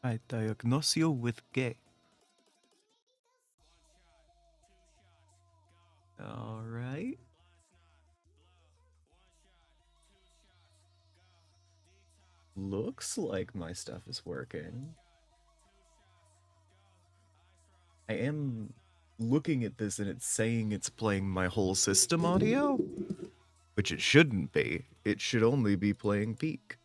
I diagnose you with gay. All right. Looks like my stuff is working. I am looking at this and it's saying it's playing my whole system audio, which it shouldn't be. It should only be playing peak.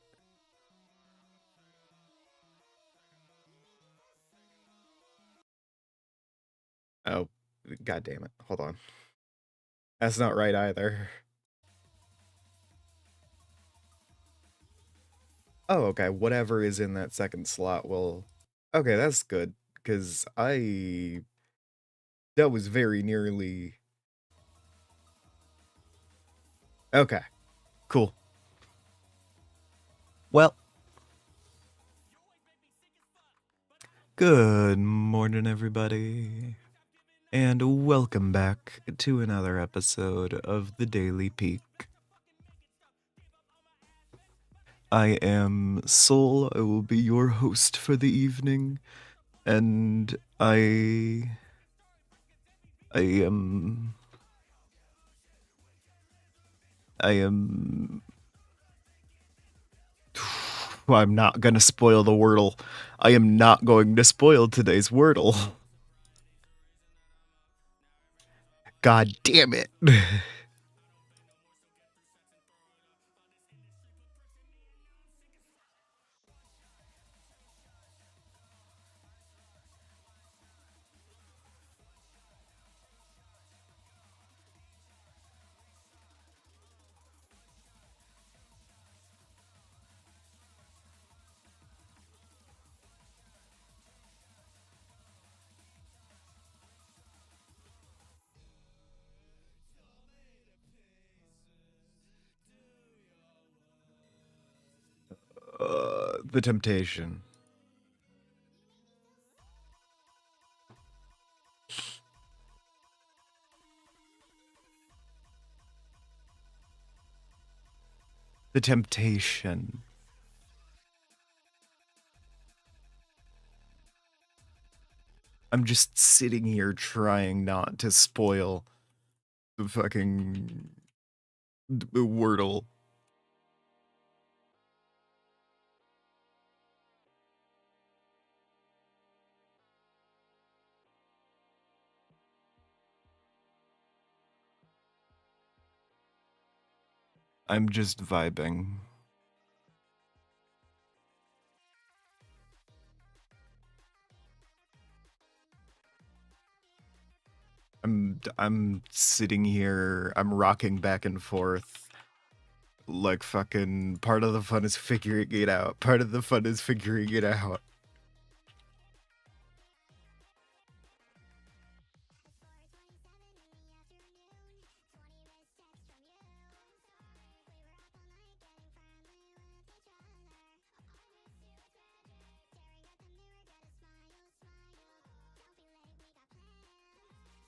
Oh, god damn it. Hold on. That's not right either. Oh, okay. Whatever is in that second slot will... Okay, that's good. Because that was very nearly... Okay. Cool. Well... Good morning, everybody. And welcome back to another episode of the Daily Peak. I am Soul. I will be your host for the evening. And I am... I'm not gonna spoil the Wordle. I am not going to spoil today's Wordle. God damn it. The temptation. The temptation. I'm just sitting here trying not to spoil the fucking Wordle. I'm just vibing. I'm sitting here, I'm rocking back and forth. Like fucking part of the fun is figuring it out. Part of the fun is figuring it out.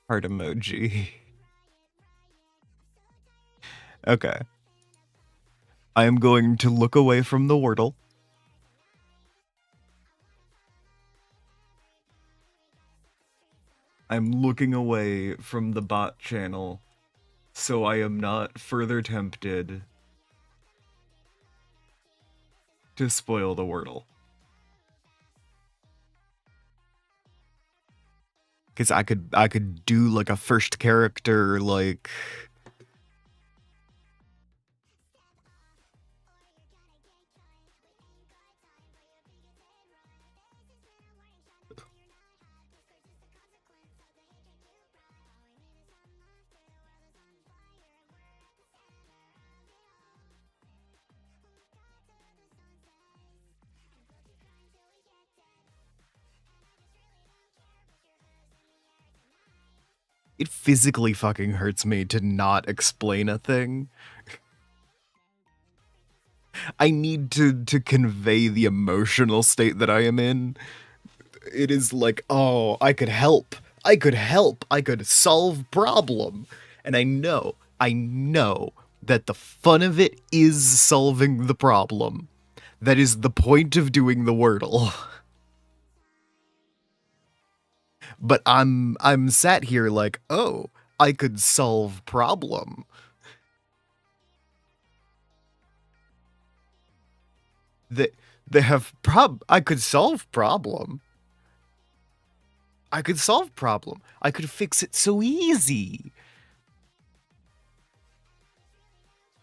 Heart emoji. Okay. I am going to look away from the Wordle. I'm looking away from the bot channel, so I am not further tempted to spoil the Wordle. Because I could do like a first character, like... It physically fucking hurts me to not explain a thing. I need to convey the emotional state that I am in. It is like, oh, I could help. I could help. I could solve problem. And I know that the fun of it is solving the problem. That is the point of doing the Wordle. But I'm sat here like, oh, I could solve problem. They they have I could solve problem. I could solve problem. I could fix it so easy.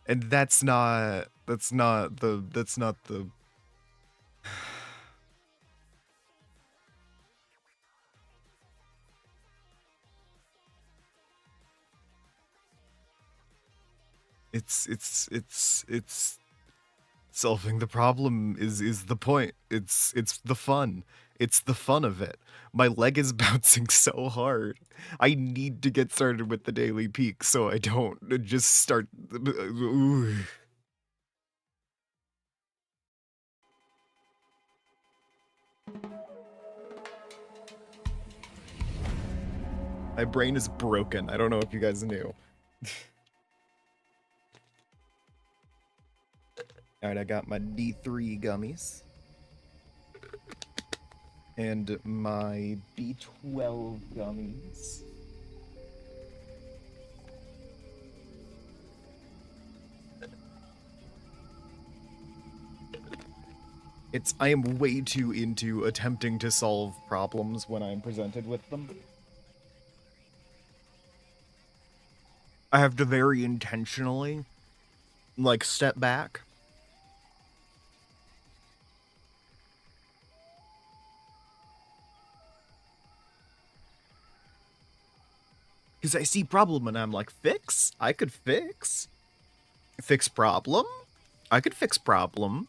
And that's not the it's solving the problem is the point. It's the fun. It's the fun of it. My leg is bouncing so hard. I need to get started with the daily peak so I don't just start. Ooh. My brain is broken. I don't know if you guys knew. Alright, I got my D3 gummies. And my B12 gummies. I am way too into attempting to solve problems when I'm presented with them. I have to very intentionally, like, step back. Because I see problem and I'm like, fix? I could fix. Fix problem? I could fix problem.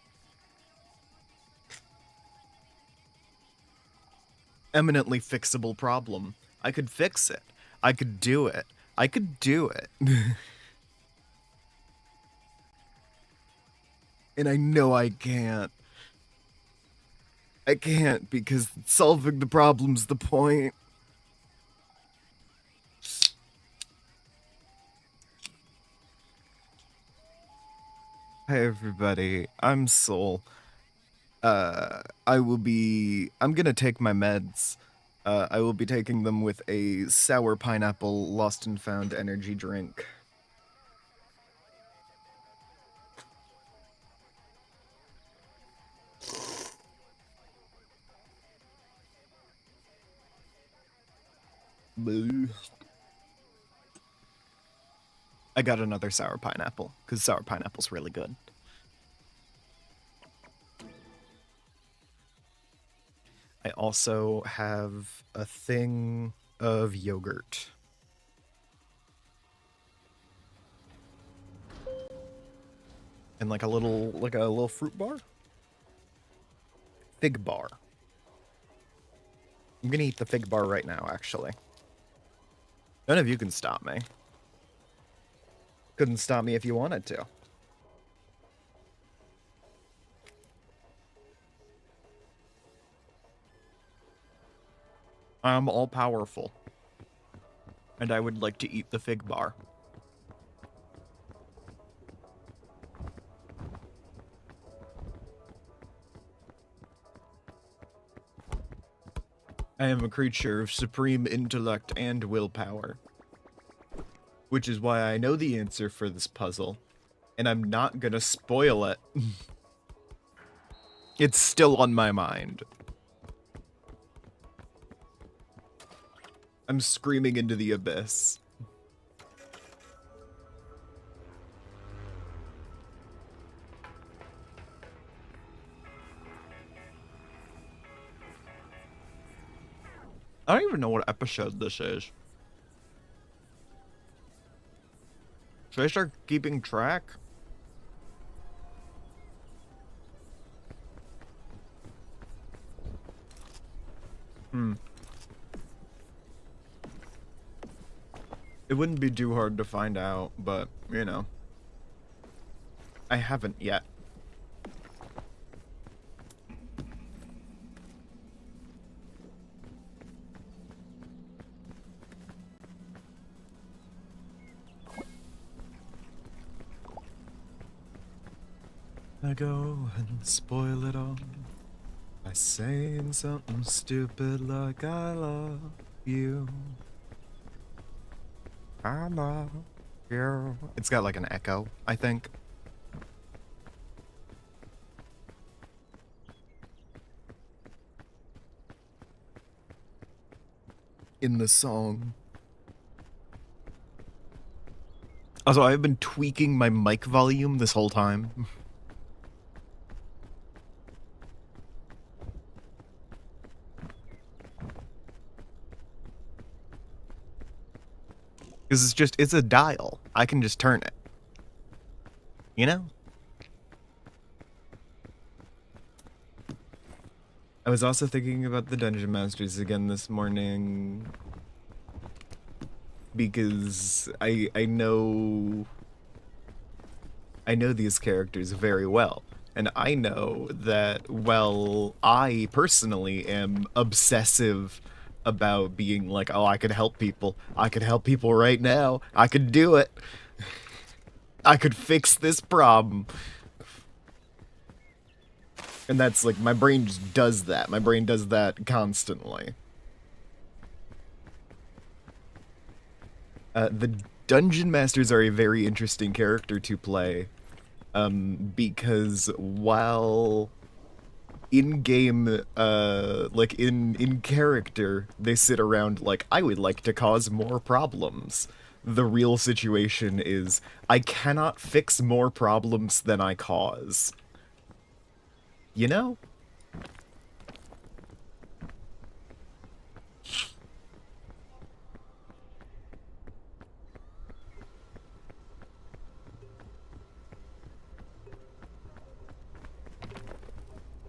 Eminently fixable problem. I could fix it. I could do it. I could do it. And I know I can't. I can't because solving the problem's the point. Hi everybody, I'm Soul. I'm gonna take my meds. I will be taking them with a sour pineapple lost and found energy drink. Boo. I got another sour pineapple, because sour pineapple's really good. I also have a thing of yogurt. And like a little fruit bar? Fig bar. I'm gonna eat the fig bar right now, actually. None of you can stop me. Couldn't stop me if you wanted to. I'm all powerful. And I would like to eat the fig bar. I am a creature of supreme intellect and willpower. Which is why I know the answer for this puzzle. And I'm not gonna spoil it. It's still on my mind. I'm screaming into the abyss. I don't even know what episode this is. Should I start keeping track? It wouldn't be too hard to find out, but, you know. I haven't yet. I go and spoil it all by saying something stupid like I love you. I love you. It's got like an echo, I think. In the song. Also, I've been tweaking my mic volume this whole time. Because it's a dial. I can just turn it. You know? I was also thinking about the Dungeon Masters again this morning. Because I know these characters very well. And I know that, well, I personally am obsessive about being like, oh, I could help people. I could help people right now. I could do it. I could fix this problem. And that's like, my brain just does that. My brain does that constantly. The Dungeon Masters are a very interesting character to play. Because while in-game, like in character, they sit around like, I would like to cause more problems. The real situation is, I cannot fix more problems than I cause. You know?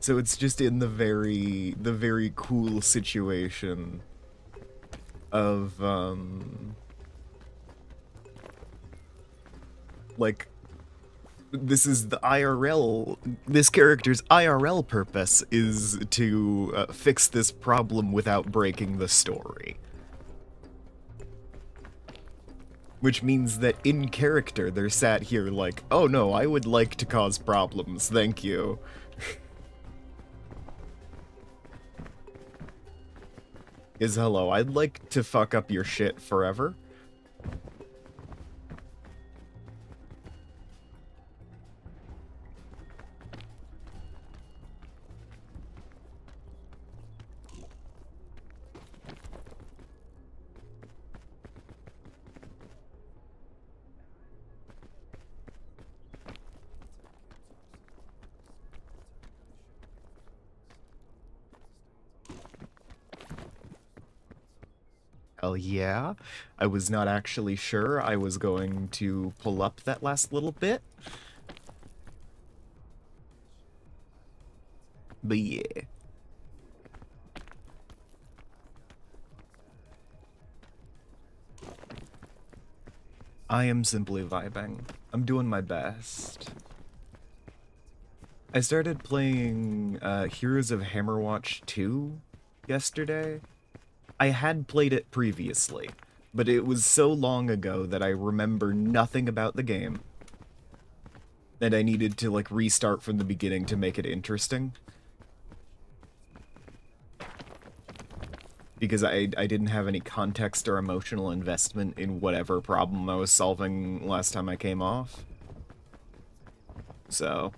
So it's just in the very cool situation of, like, this is the IRL, this character's IRL purpose is to fix this problem without breaking the story. Which means that in character, they're sat here like, oh no, I would like to cause problems, thank you. Is hello, I'd like to fuck up your shit forever. Hell yeah. I was not actually sure I was going to pull up that last little bit. But yeah. I am simply vibing. I'm doing my best. I started playing Heroes of Hammerwatch 2 yesterday. I had played it previously, but it was so long ago that I remember nothing about the game. And I needed to, like, restart from the beginning to make it interesting. Because I didn't have any context or emotional investment in whatever problem I was solving last time I came off. So...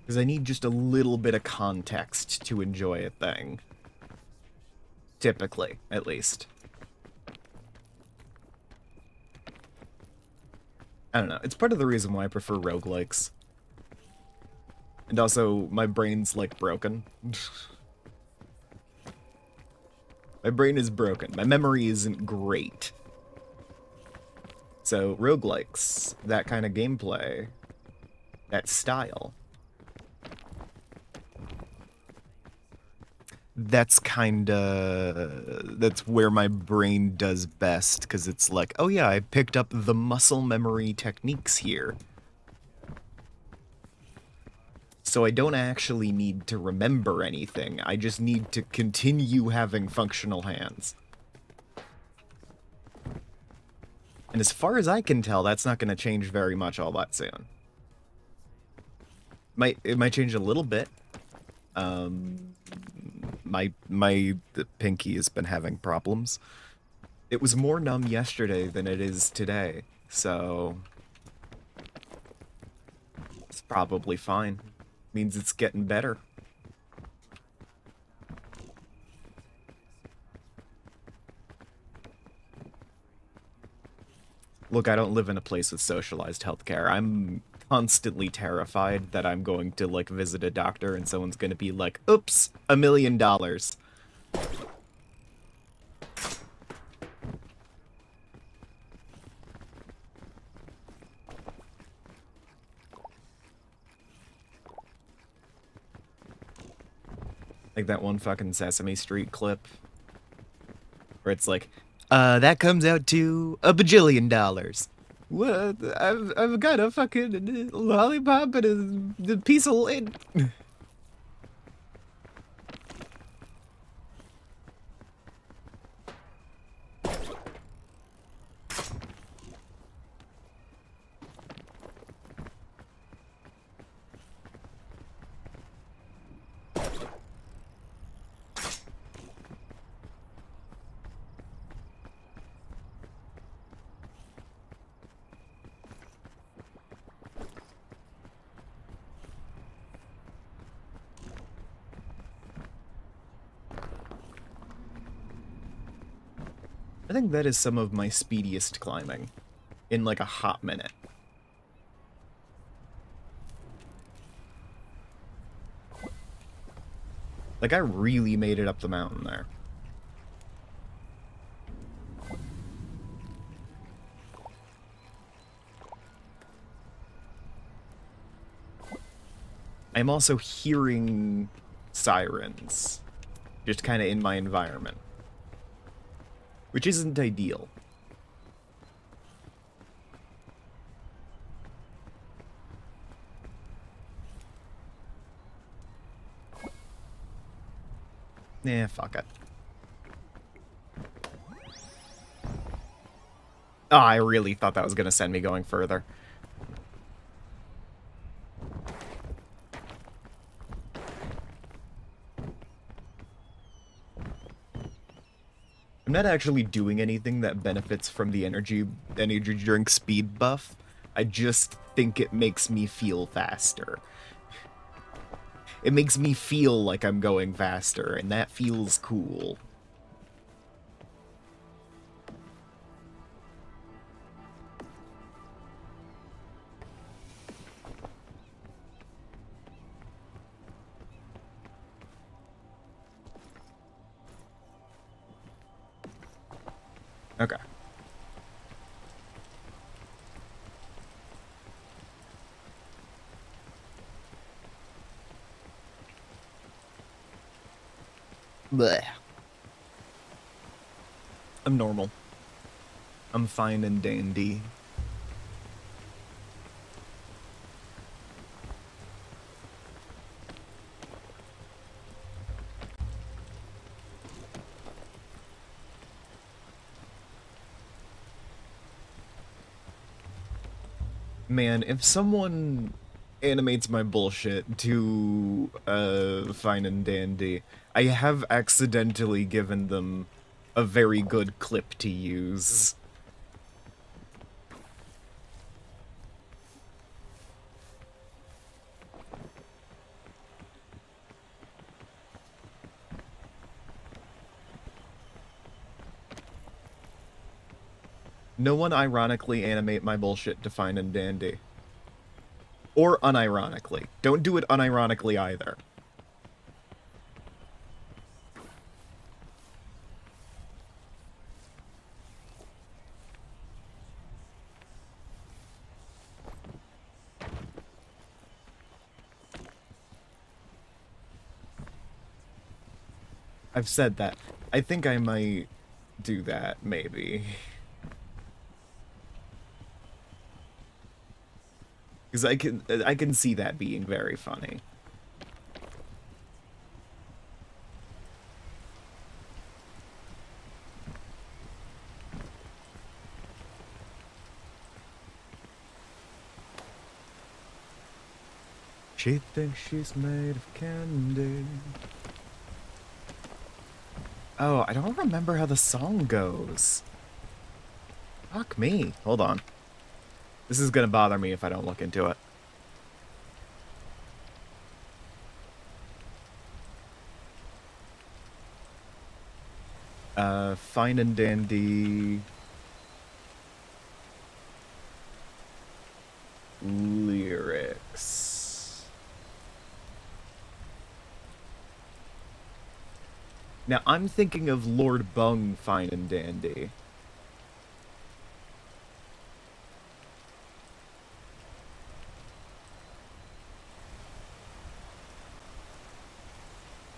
because I need just a little bit of context to enjoy a thing. Typically, at least. I don't know, it's part of the reason why I prefer roguelikes. And also, my brain's, like, broken. My brain is broken. My memory isn't great. So, roguelikes, that kind of gameplay, that style, that's where my brain does best, because it's like, oh yeah, I picked up the muscle memory techniques here. So I don't actually need to remember anything, I just need to continue having functional hands. And as far as I can tell, that's not going to change very much all that soon. It might change a little bit. The pinky has been having problems. It was more numb yesterday than it is today, so it's probably fine. Means it's getting better. Look, I don't live in a place with socialized healthcare. I'm constantly terrified that I'm going to, like, visit a doctor and someone's gonna be like, oops, $1 million. Like that one fucking Sesame Street clip where it's like, that comes out to $1 bajillion. What? I've got a fucking lollipop and a piece of lint. I think that is some of my speediest climbing in like a hot minute. Like, I really made it up the mountain there. I'm also hearing sirens, just kind of in my environment, which isn't ideal. Nah, fuck it. Oh, I really thought that was gonna send me going further. I'm not actually doing anything that benefits from the energy drink speed buff. I just think it makes me feel faster. It makes me feel like I'm going faster, and that feels cool. Okay. Blech. I'm normal. I'm fine and dandy. Man, if someone animates my bullshit to fine and dandy, I have accidentally given them a very good clip to use. No one ironically animate my bullshit to fine and dandy. Or unironically. Don't do it unironically either. I've said that. I think I might do that, maybe. Because I can see that being very funny. She thinks she's made of candy. Oh, I don't remember how the song goes. Fuck me. Hold on. This is gonna bother me if I don't look into it. Fine and dandy lyrics. Now, I'm thinking of Lord Bung, Fine and Dandy.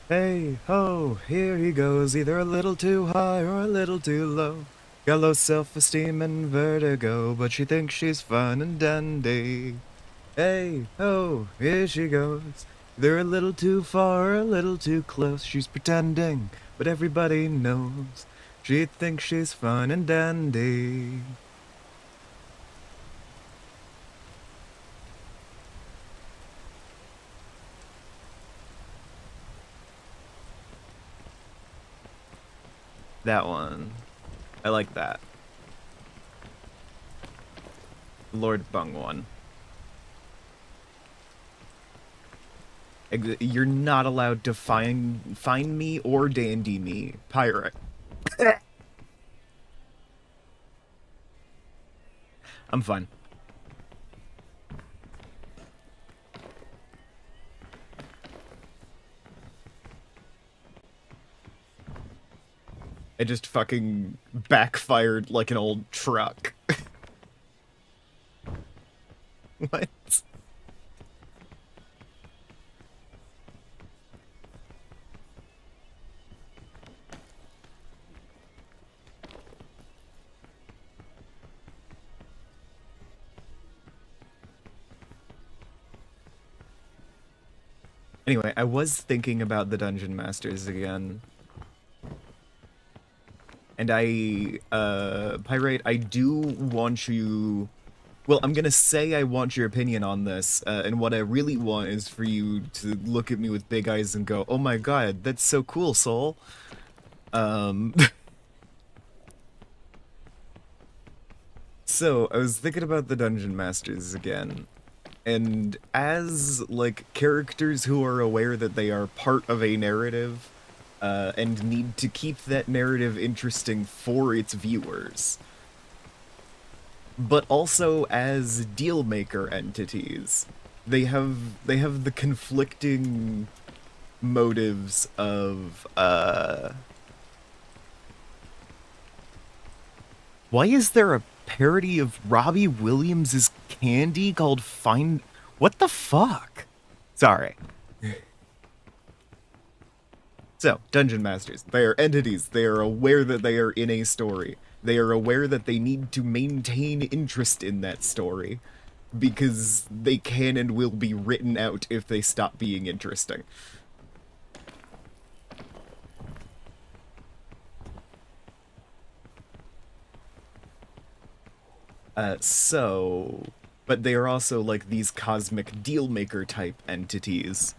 Hey, ho, here he goes, either a little too high or a little too low. Got low self-esteem and vertigo, but she thinks she's fine and dandy. Hey, ho, here she goes. They're a little too far, a little too close. She's pretending, but everybody knows. She thinks she's fun and dandy. That one. I like that. Lord Bung one. You're not allowed to find me or dandy me, pirate. I'm fine. I just fucking backfired like an old truck. What? Anyway, I was thinking about the Dungeon Masters again. And Pirate, I do want you... Well, I'm gonna say I want your opinion on this, and what I really want is for you to look at me with big eyes and go, oh my god, that's so cool, Soul. So, I was thinking about the Dungeon Masters again, and as, like, characters who are aware that they are part of a narrative, and need to keep that narrative interesting for its viewers, but also as deal maker entities, they have the conflicting motives of why is there a parody of Robbie Williams's Candy called Find... What the fuck? Sorry. So, Dungeon Masters, they are entities. They are aware that they are in a story. They are aware that they need to maintain interest in that story, because they can and will be written out if they stop being interesting. But they are also like these cosmic deal maker type entities.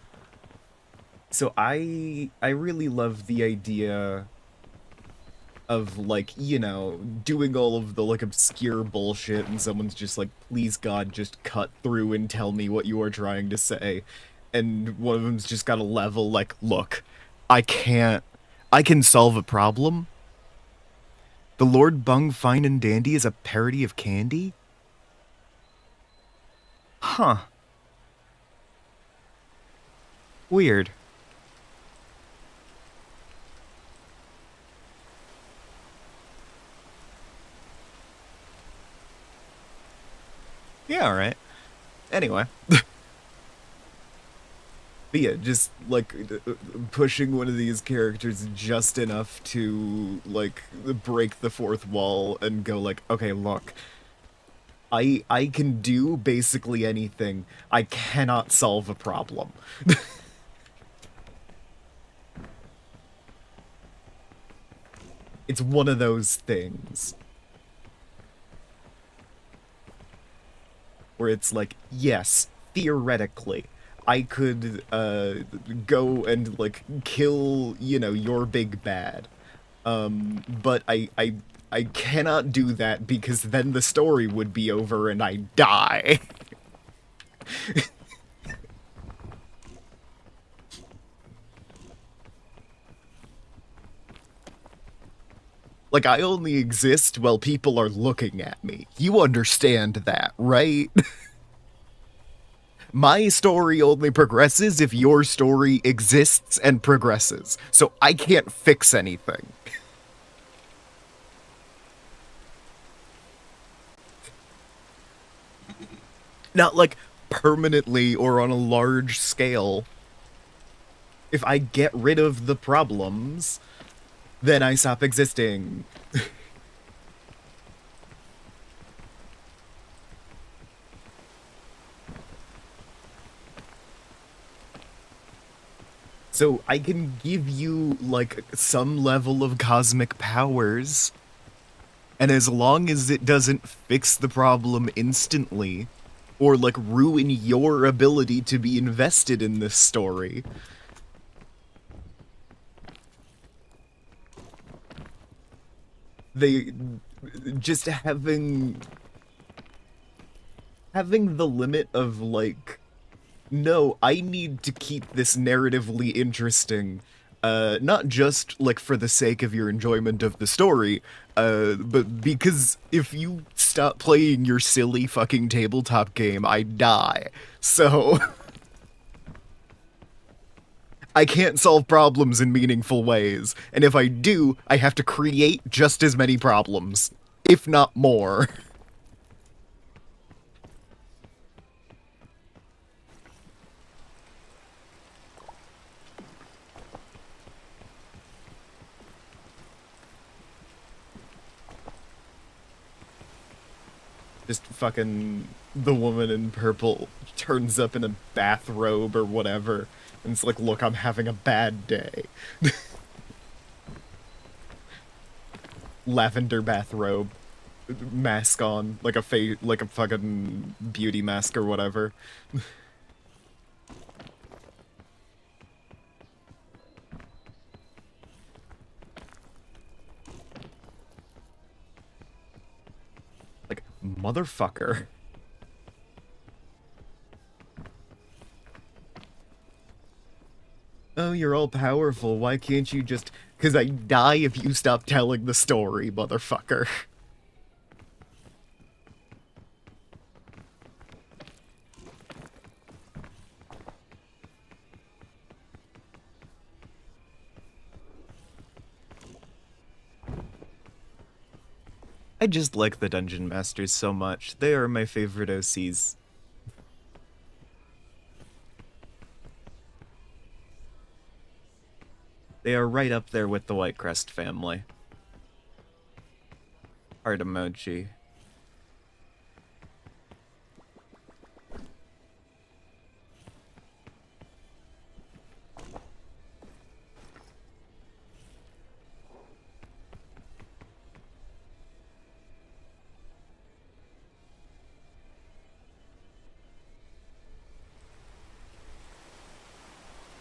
So I really love the idea of, like, you know, doing all of the, like, obscure bullshit and someone's just like, please God, just cut through and tell me what you are trying to say. And one of them's just got a level like, look, I can solve a problem. The Lord Bung Fine and Dandy is a parody of Candy? Huh. Weird. Yeah, alright. Anyway. But yeah, just, like, pushing one of these characters just enough to, like, break the fourth wall and go like, okay, look, I can do basically anything. I cannot solve a problem. It's one of those things. Where it's like, yes, theoretically, I could go and like kill, you know, your big bad. But I cannot do that because then the story would be over and I die. Like, I only exist while people are looking at me. You understand that, right? My story only progresses if your story exists and progresses. So I can't fix anything. Not like permanently or on a large scale. If I get rid of the problems, then I stop existing. So I can give you, like, some level of cosmic powers, and as long as it doesn't fix the problem instantly, or, like, ruin your ability to be invested in this story, they just having the limit of, like, no, I need to keep this narratively interesting. Not just, like, for the sake of your enjoyment of the story, but because if you stop playing your silly fucking tabletop game, I die. So, I can't solve problems in meaningful ways, and if I do, I have to create just as many problems, if not more. Just fucking the woman in purple turns up in a bathrobe or whatever, and it's like, look, I'm having a bad day. Lavender bathrobe, mask on, like like a fucking beauty mask or whatever. Like, motherfucker. Oh, you're all powerful. Why can't you just? Because I die if you stop telling the story, motherfucker. I just like the Dungeon Masters so much. They are my favorite OCs. They are right up there with the Whitecrest family. Heart emoji.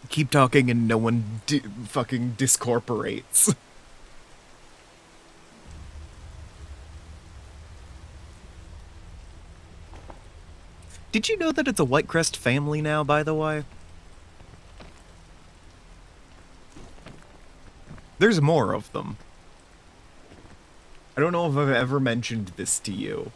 Keep talking and no one fucking discorporates. Did you know that it's a Whitecrest family now, by the way? There's more of them. I don't know if I've ever mentioned this to you.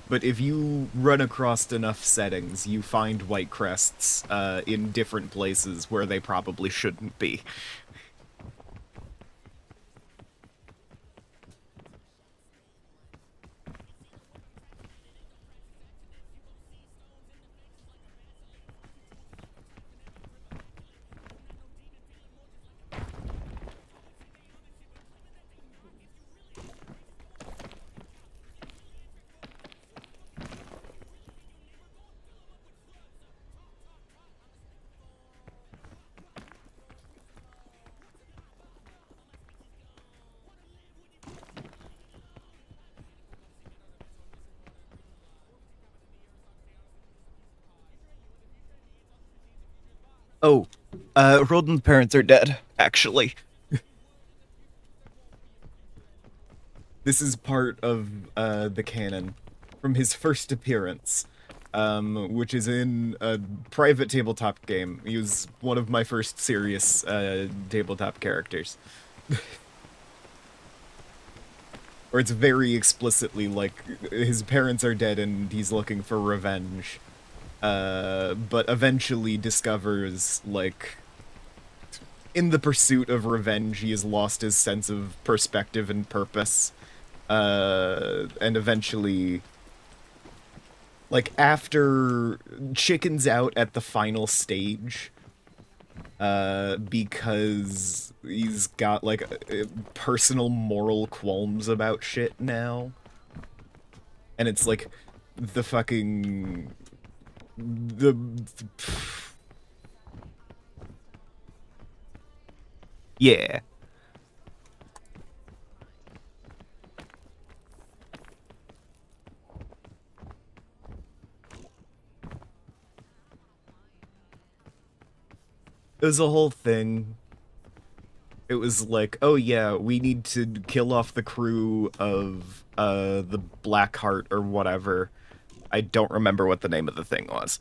But if you run across enough settings, you find Whitecrests in different places where they probably shouldn't be. Oh, Roldan's parents are dead, actually. This is part of the canon from his first appearance, which is in a private tabletop game. He was one of my first serious tabletop characters. Or it's very explicitly like his parents are dead and he's looking for revenge. But eventually discovers, like, in the pursuit of revenge, he has lost his sense of perspective and purpose. And eventually, like, after chickens out at the final stage, because he's got, like, personal moral qualms about shit now. And it's like, the fucking... the... yeah. It was a whole thing. It was like, oh yeah, we need to kill off the crew of the Blackheart or whatever. I don't remember what the name of the thing was.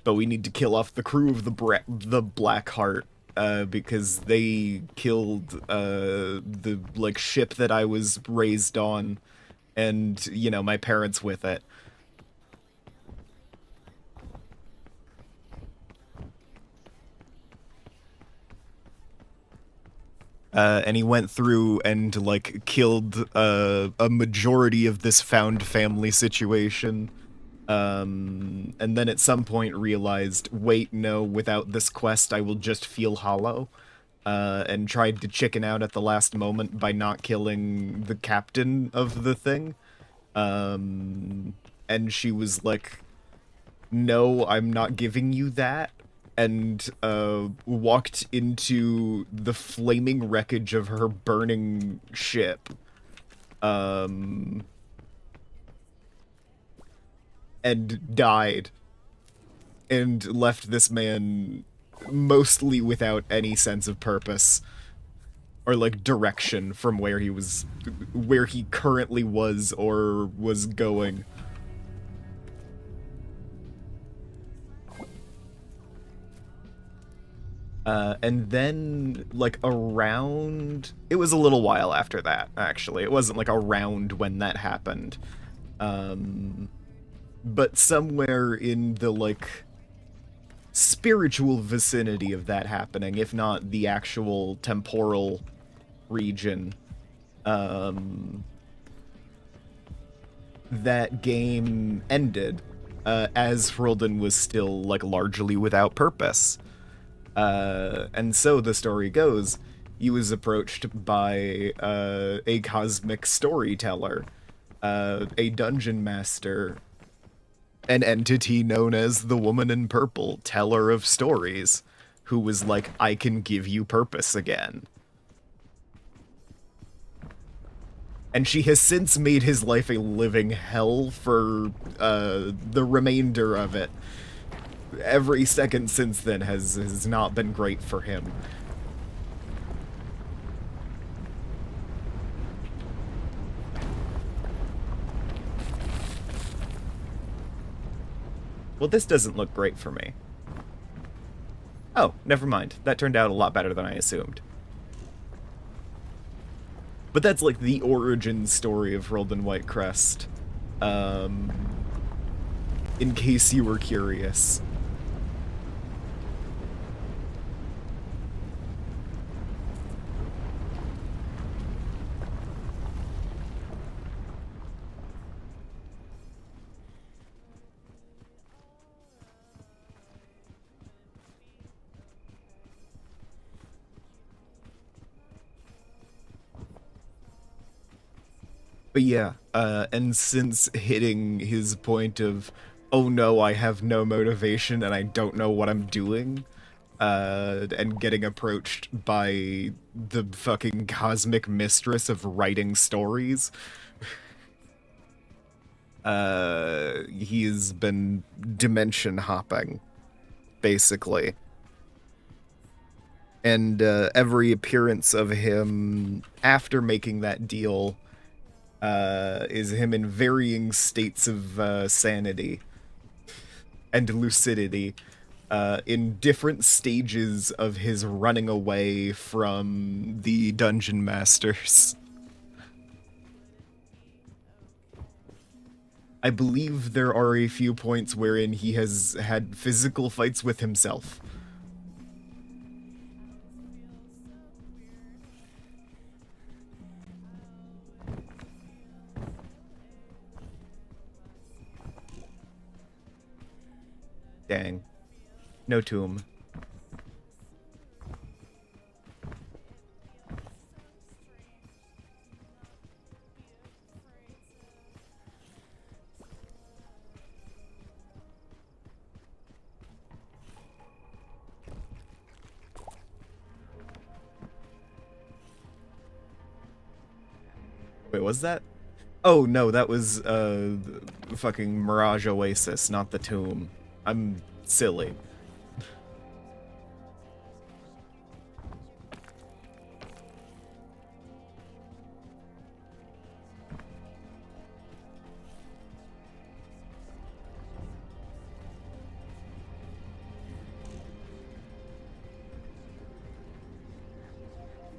But we need to kill off the crew of the Blackheart because they killed the, like, ship that I was raised on, and, you know, my parents with it. And he went through and, like, killed a majority of this found family situation. And then at some point realized, wait, no, without this quest I will just feel hollow. And tried to chicken out at the last moment by not killing the captain of the thing. And she was like, no, I'm not giving you that. And walked into the flaming wreckage of her burning ship. And died. And left this man mostly without any sense of purpose. Or, like, direction from where he currently was or was going. And then, like, it was a little while after that, actually. It wasn't, like, around when that happened. But somewhere in the, like, spiritual vicinity of that happening, if not the actual temporal region, that game ended, as Hroldan was still, like, largely without purpose. And so the story goes, he was approached by a cosmic storyteller, a dungeon master, an entity known as the Woman in Purple, teller of stories, who was like, I can give you purpose again. And she has since made his life a living hell for the remainder of it. Every second since then has not been great for him. Well, this doesn't look great for me. Oh, never mind. That turned out a lot better than I assumed. But that's, like, the origin story of Hroldan Whitecrest. In case you were curious. But yeah, and since hitting his point of, oh no, I have no motivation and I don't know what I'm doing, and getting approached by the fucking cosmic mistress of writing stories, He has been dimension hopping, basically. And every appearance of him after making that deal is him in varying states of sanity and lucidity, in different stages of his running away from the dungeon masters. I believe there are a few points wherein he has had physical fights with himself. Dang. No tomb. Wait, was that? Oh no, that was fucking Mirage Oasis, not the tomb. I'm silly.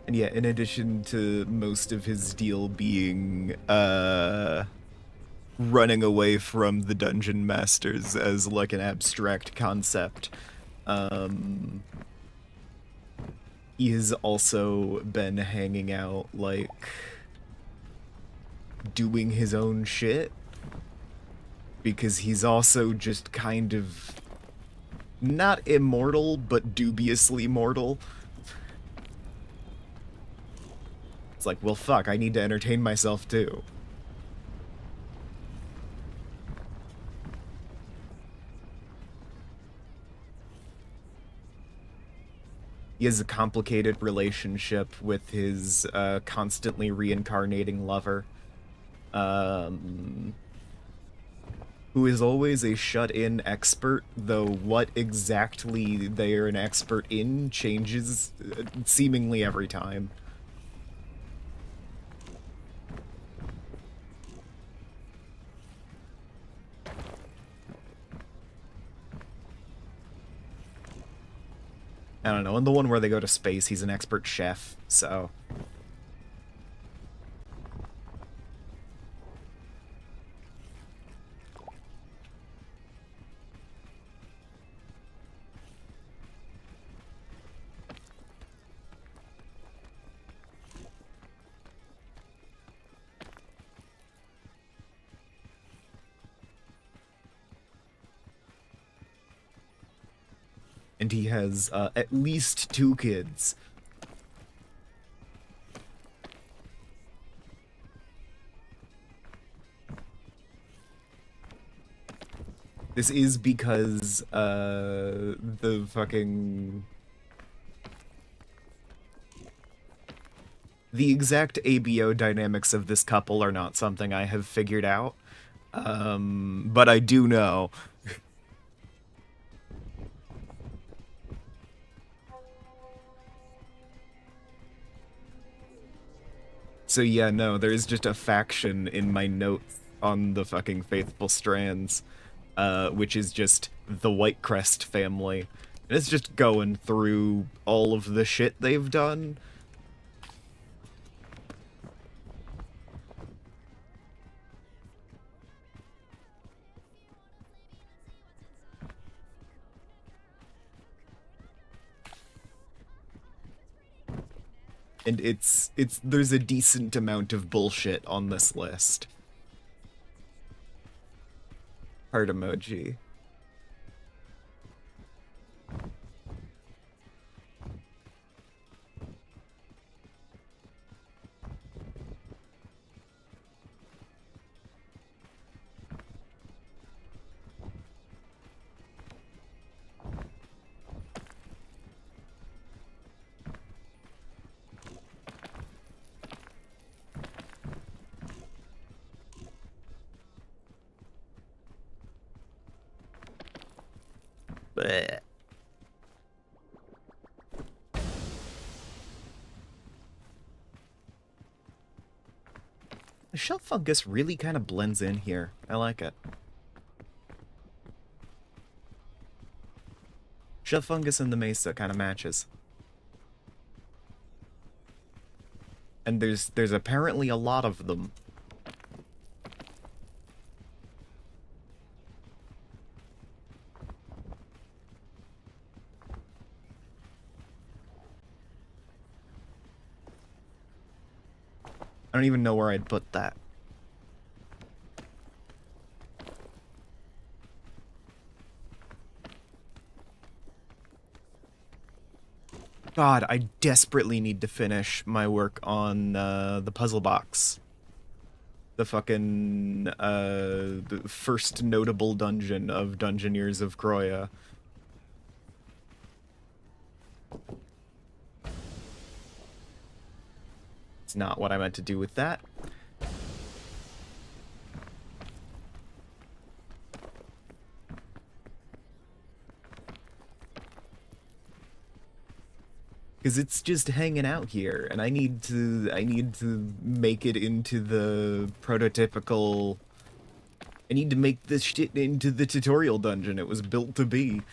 And yeah, in addition to most of his deal being running away from the dungeon masters as like an abstract concept, he has also been hanging out, like, doing his own shit, because he's also just kind of not immortal, but dubiously mortal. It's like, well, fuck, I need to entertain myself too. He has a complicated relationship with his constantly reincarnating lover, who is always a shut-in expert, though what exactly they are an expert in changes seemingly every time. I don't know, in the one where they go to space, he's an expert chef, so... And he has at least 2 kids. This is because the fucking... The exact ABO dynamics of this couple are not something I have figured out, but I do know. So yeah, no, there's just a faction in my notes on the fucking Faithful Strands, which is just the Whitecrest family. And it's just going through all of the shit they've done. And there's a decent amount of bullshit on this list. Heart emoji. Blech. The shelf fungus really kind of blends in here. I like it. Shelf fungus and the mesa kind of matches. And there's apparently a lot of them. I don't even know where I'd put that. God, I desperately need to finish my work on the puzzle box. The fucking, the first notable dungeon of Dungeoneers of Kroya. It's not what I meant to do with that. Because it's just hanging out here, and I need to make it into the prototypical... I need to make this shit into the tutorial dungeon it was built to be.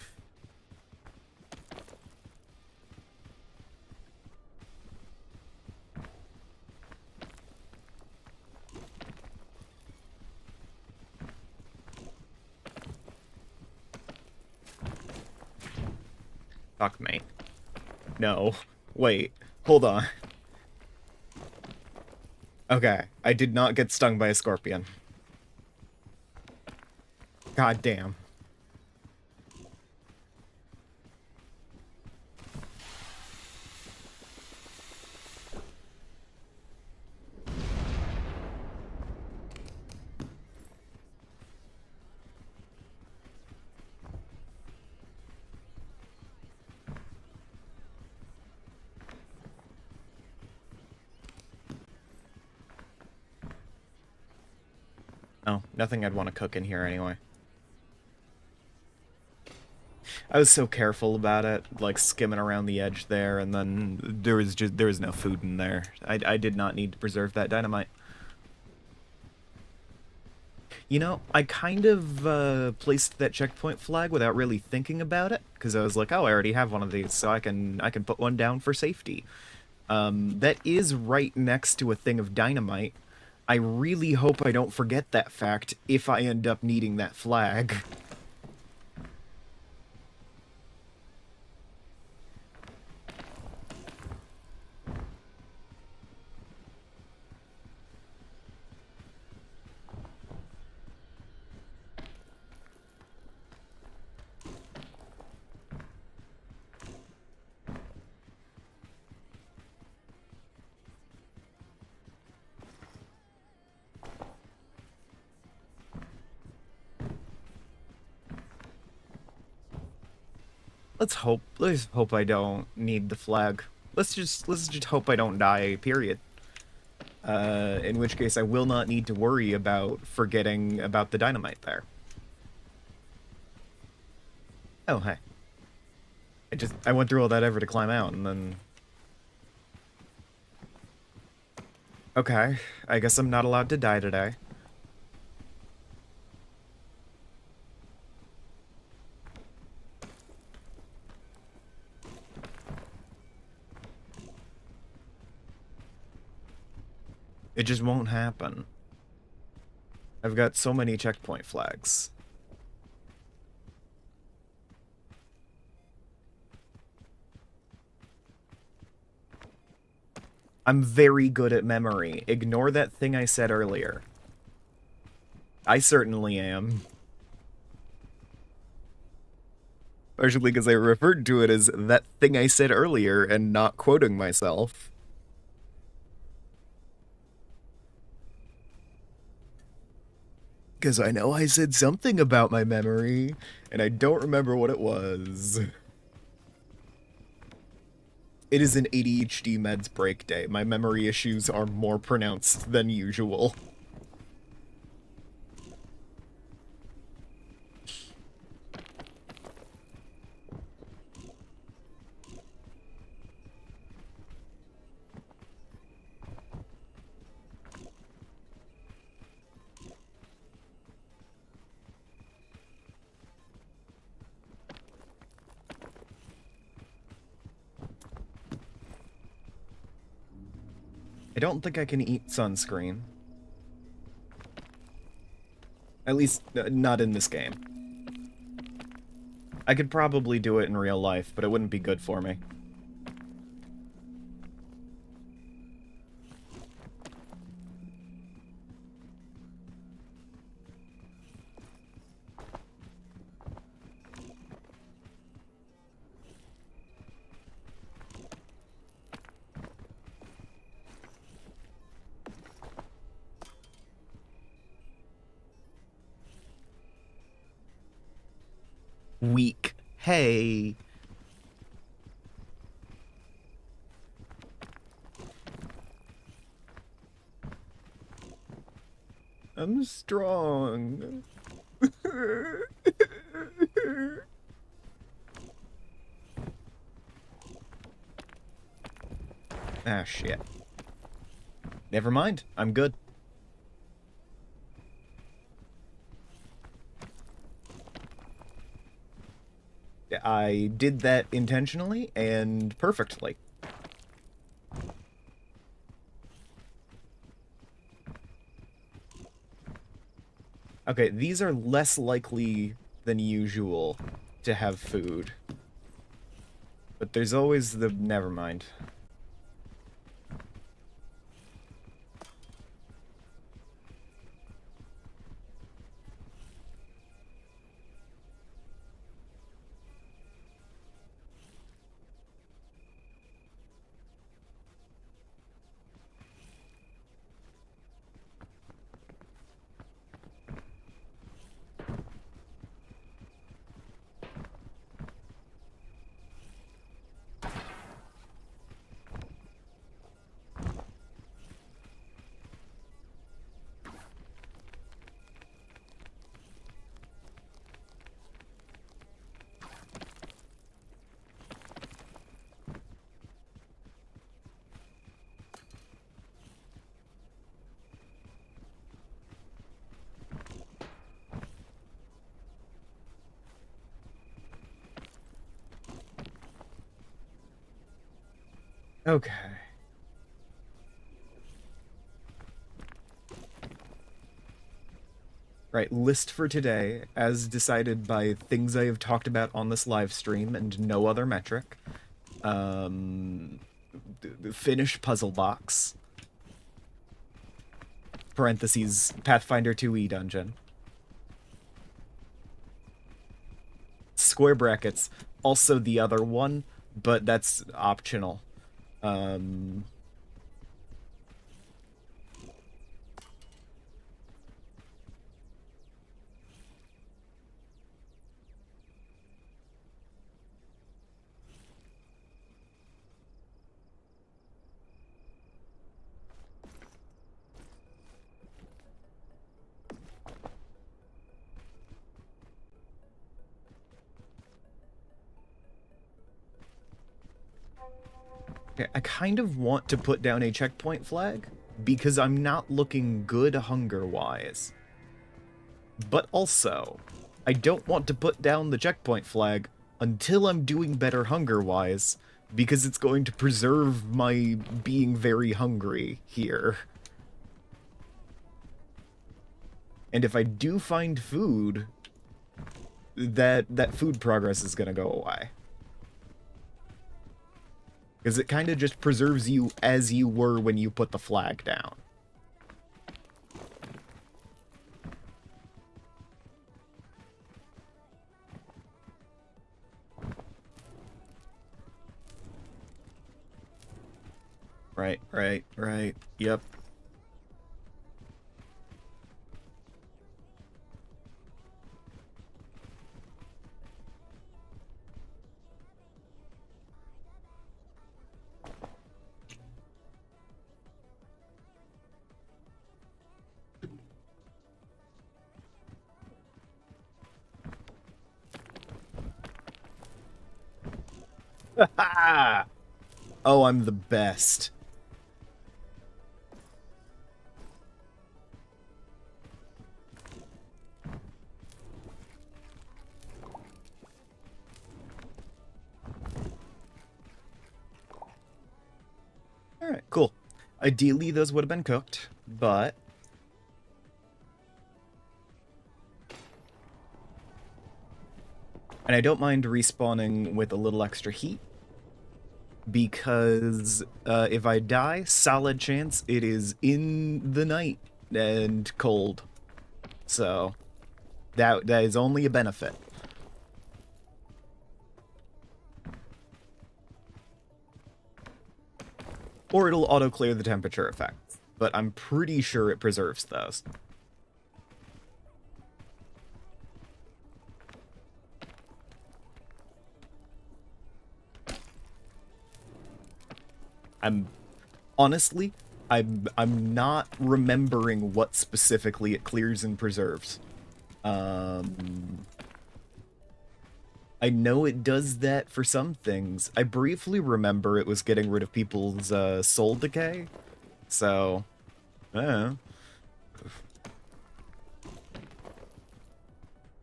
Fuck me. No. Wait. Hold on. Okay. I did not get stung by a scorpion. God damn. Oh, nothing I'd want to cook in here anyway. I was so careful about it, like skimming around the edge there, and then there was no food in there. I did not need to preserve that dynamite. You know, I kind of placed that checkpoint flag without really thinking about it, because I was like, oh, I already have one of these, so I can put one down for safety. That is right next to a thing of dynamite. I really hope I don't forget that fact if I end up needing that flag. Let's hope I don't need the flag. Let's just hope I don't die, period. In which case I will not need to worry about forgetting about the dynamite there. Oh, hey. I went through all that effort to climb out, and then... Okay, I guess I'm not allowed to die today. It just won't happen. I've got so many checkpoint flags. I'm very good at memory. Ignore that thing I said earlier. I certainly am. Partially because I referred to it as that thing I said earlier and not quoting myself. Because I know I said something about my memory, and I don't remember what it was. It is an ADHD meds break day. My memory issues are more pronounced than usual. I don't think I can eat sunscreen. At least, not in this game. I could probably do it in real life, but it wouldn't be good for me. Weak. Hey. I'm strong. Ah, shit. Never mind. I'm good. I did that intentionally and perfectly. Okay, these are less likely than usual to have food. But there's always the... never mind. Okay. Right, list for today, as decided by things I have talked about on this live stream and no other metric. Finish puzzle box. Parentheses, Pathfinder 2e dungeon. Square brackets, also the other one, but that's optional. Okay, I kind of want to put down a checkpoint flag, because I'm not looking good hunger-wise. But also, I don't want to put down the checkpoint flag until I'm doing better hunger-wise, because it's going to preserve my being very hungry here. And if I do find food, that food progress is gonna go away. Because it kind of just preserves you as you were when you put the flag down. Right. Yep. Oh, I'm the best. Alright, cool. Ideally, those would have been cooked, but... And I don't mind respawning with a little extra heat, because if I die, solid chance it is in the night and cold. So, that is only a benefit. Or it'll auto-clear the temperature effects, but I'm pretty sure it preserves those. Honestly, I'm not remembering what specifically it clears and preserves. I know it does that for some things. I briefly remember it was getting rid of people's soul decay, so I don't know.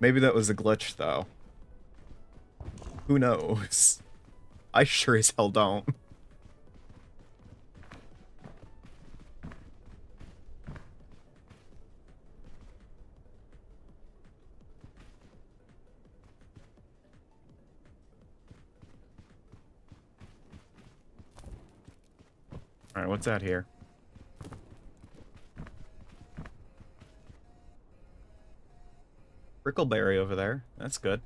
Maybe that was a glitch, though. Who knows? I sure as hell don't. Alright, what's that here? Brickleberry over there. That's good.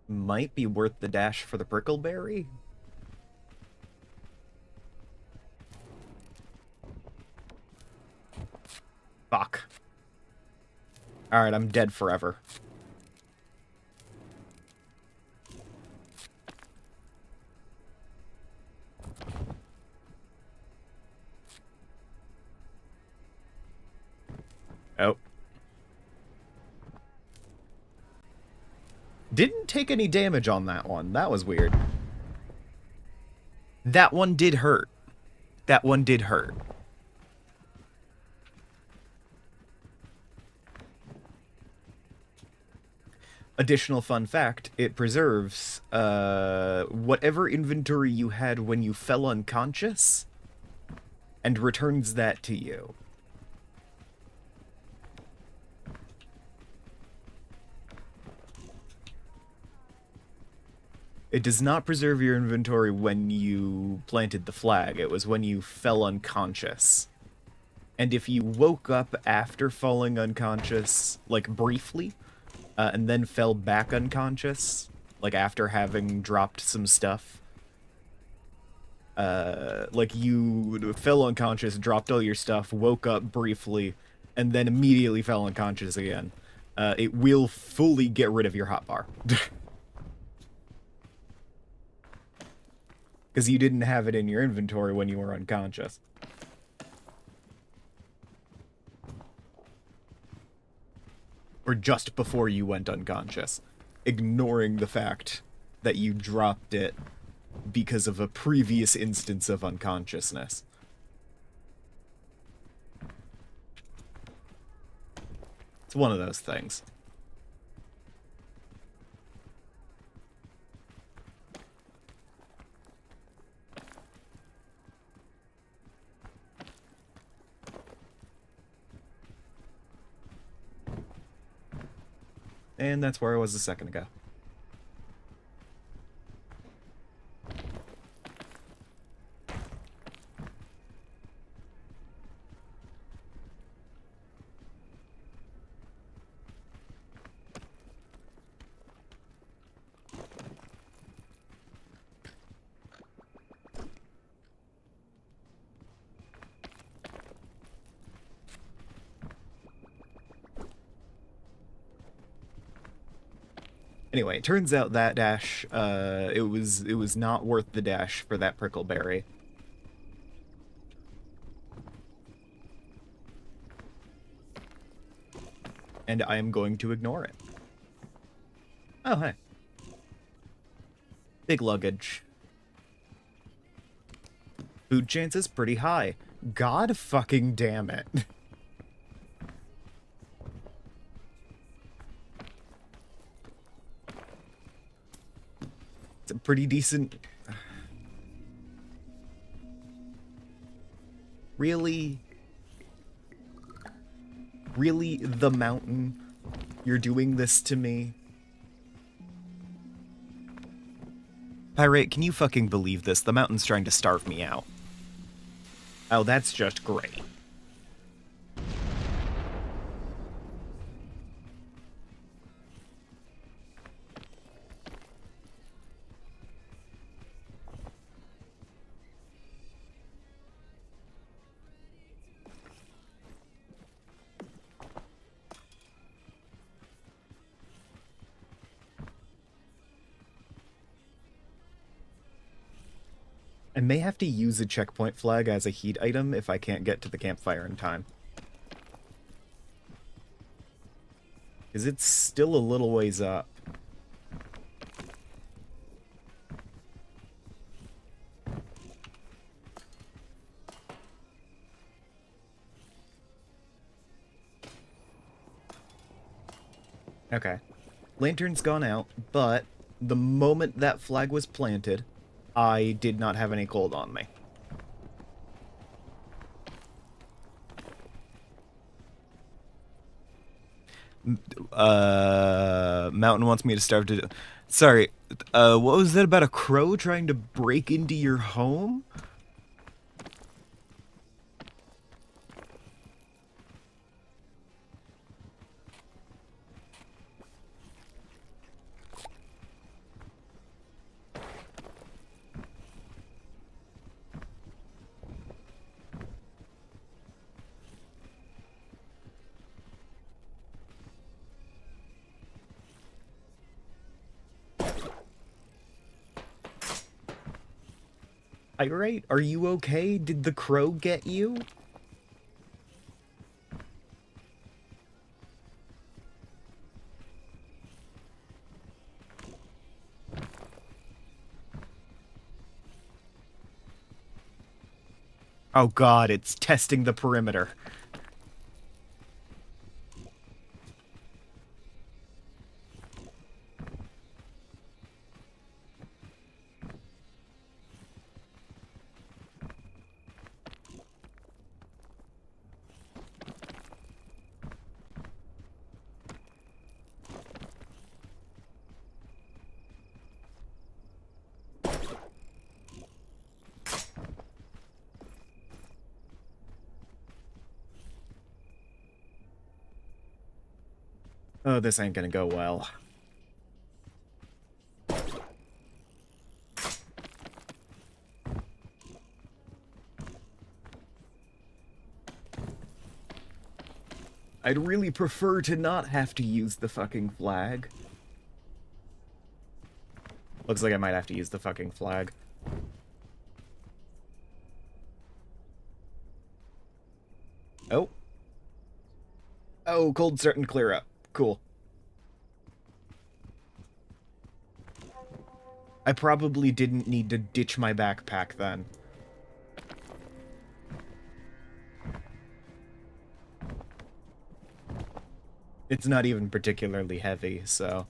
Might be worth the dash for the Brickleberry? Fuck. Alright, I'm dead forever. Oh. Didn't take any damage on that one. That was weird. That one did hurt. That one did hurt. Additional fun fact, it preserves whatever inventory you had when you fell unconscious and returns that to you. It does not preserve your inventory when you planted the flag. It was when you fell unconscious. And if you woke up after falling unconscious, like briefly, and then fell back unconscious, like after having dropped some stuff, like you fell unconscious, dropped all your stuff, woke up briefly, and then immediately fell unconscious again, it will fully get rid of your hotbar. Because you didn't have it in your inventory when you were unconscious. Or just before you went unconscious. Ignoring the fact that you dropped it because of a previous instance of unconsciousness. It's one of those things. And that's where I was a second ago. Anyway, it turns out that dash, it was not worth the dash for that prickleberry. And I am going to ignore it. Oh, hey. Big luggage. Food chances pretty high. God fucking damn it. It's a pretty decent... Really? Really, the mountain? You're doing this to me? Pirate, can you fucking believe this? The mountain's trying to starve me out. Oh, that's just great. I may have to use a checkpoint flag as a heat item if I can't get to the campfire in time. Because it's still a little ways up. Okay. Lantern's gone out, but the moment that flag was planted, I did not have any cold on me. Mountain wants me to starve to... Sorry, what was that about a crow trying to break into your home? Irate, are you okay? Did the crow get you? Oh god, it's testing the perimeter. Oh, this ain't gonna go well. I'd really prefer to not have to use the fucking flag. Looks like I might have to use the fucking flag. Oh. Oh, cold's starting to clear up. Cool. I probably didn't need to ditch my backpack then. It's not even particularly heavy, so...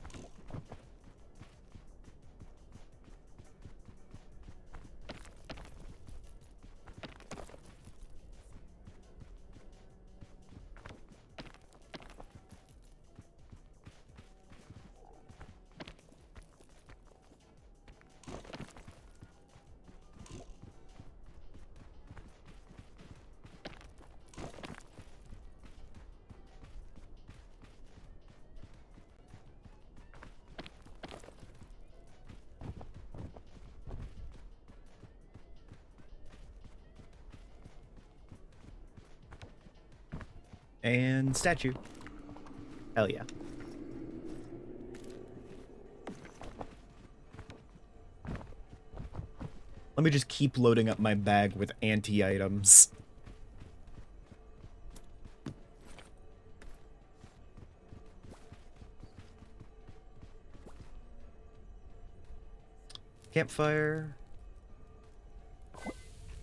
And statue. Hell yeah. Let me just keep loading up my bag with anti-items. Campfire.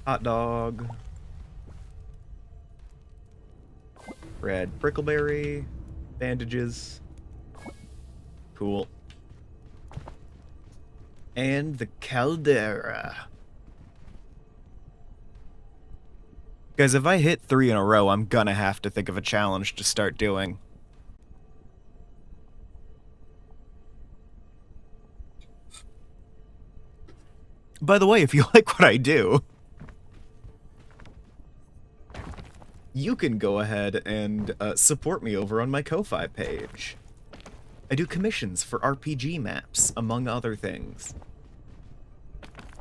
Hot dog. Red brickleberry. Bandages. Cool. And the caldera. Guys, if I hit 3 in a row, I'm gonna have to think of a challenge to start doing. By the way, if you like what I do, you can go ahead and support me over on my Ko-Fi page. I do commissions for RPG maps, among other things.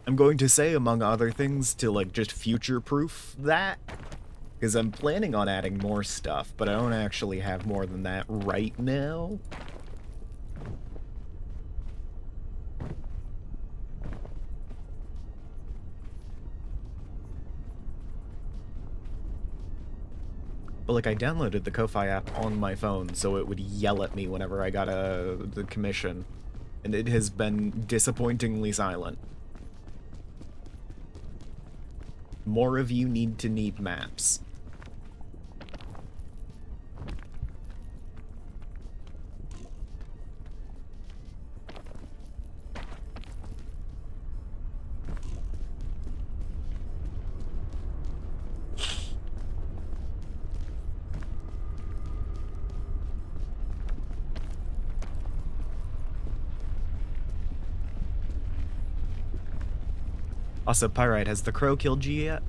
I'm going to say, among other things, to, like, just future-proof that. Because I'm planning on adding more stuff, but I don't actually have more than that right now. But, like, I downloaded the Ko-Fi app on my phone, so it would yell at me whenever I got the commission. And it has been disappointingly silent. More of you need maps. Also, Pyrite, has the crow killed you yet?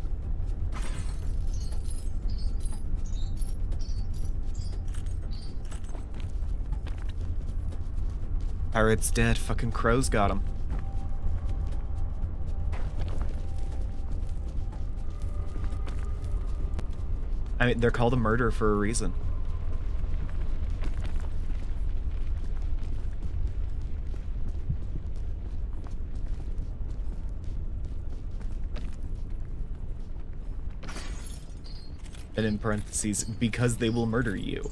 Pyrite's dead. Fucking crows got him. I mean, they're called a murder for a reason. And in parentheses, because they will murder you.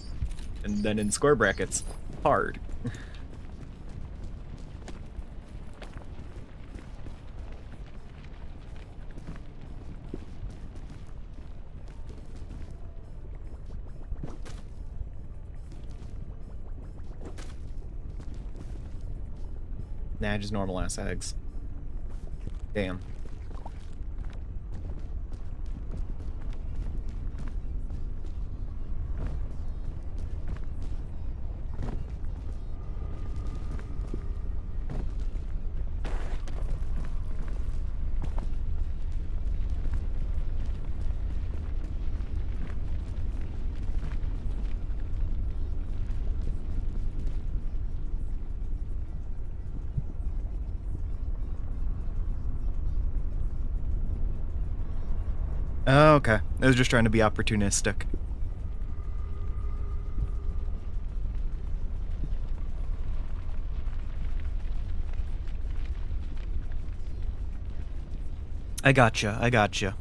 And then in square brackets, hard. Nah, just normal ass eggs. Damn. Oh, okay. I was just trying to be opportunistic. I gotcha, I gotcha.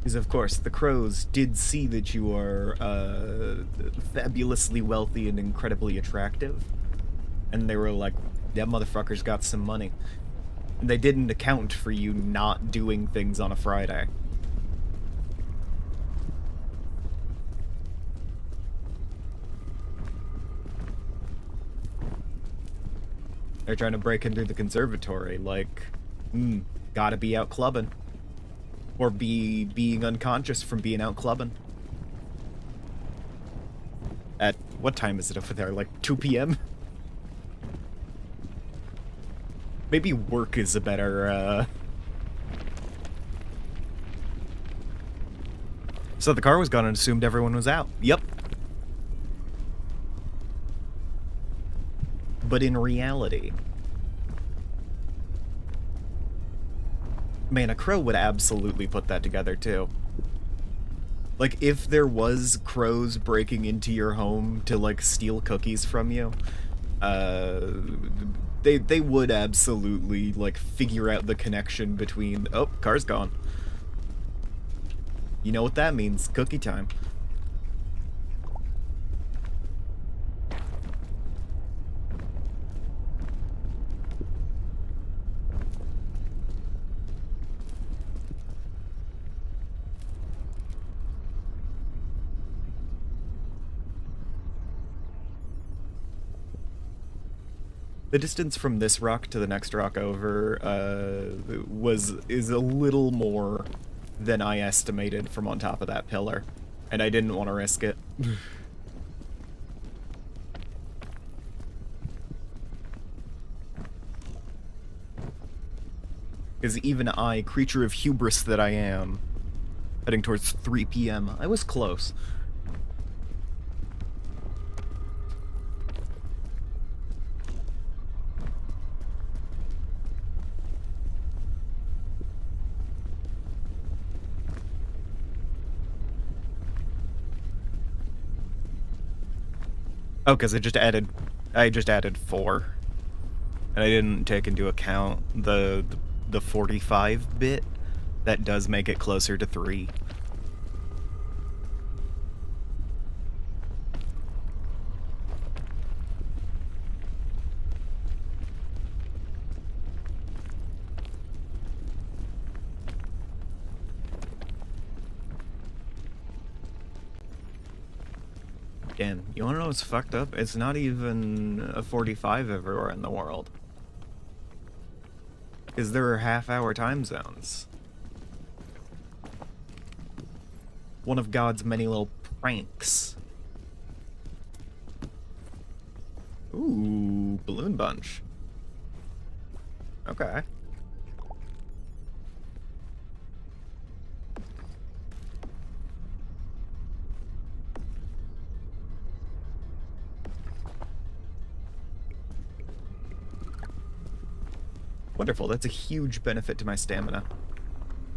Because, of course, the crows did see that you are fabulously wealthy and incredibly attractive. And they were like, that motherfucker's got some money. And they didn't account for you not doing things on a Friday. They're trying to break into the conservatory, like, gotta be out clubbing. Or being unconscious from being out clubbing. At, what time is it over there, like 2 p.m.? Maybe work is a better, So the car was gone and assumed everyone was out. Yep. But in reality... Man, a crow would absolutely put that together, too. Like, if there was crows breaking into your home to, like, steal cookies from you, uh, they would absolutely, like, figure out the connection between... Oh, car's gone. You know what that means. Cookie time. The distance from this rock to the next rock over is a little more than I estimated from on top of that pillar, and I didn't want to risk it. Because even I, creature of hubris that I am, heading towards 3 p.m., I was close. Oh, because I just added 4. And I didn't take into account the 45 bit. That does make it closer to 3. Again, you wanna know what's fucked up? It's not even a 45 everywhere in the world. Because there are half-hour time zones. One of God's many little pranks. Ooh, balloon bunch. Okay. Wonderful, that's a huge benefit to my stamina.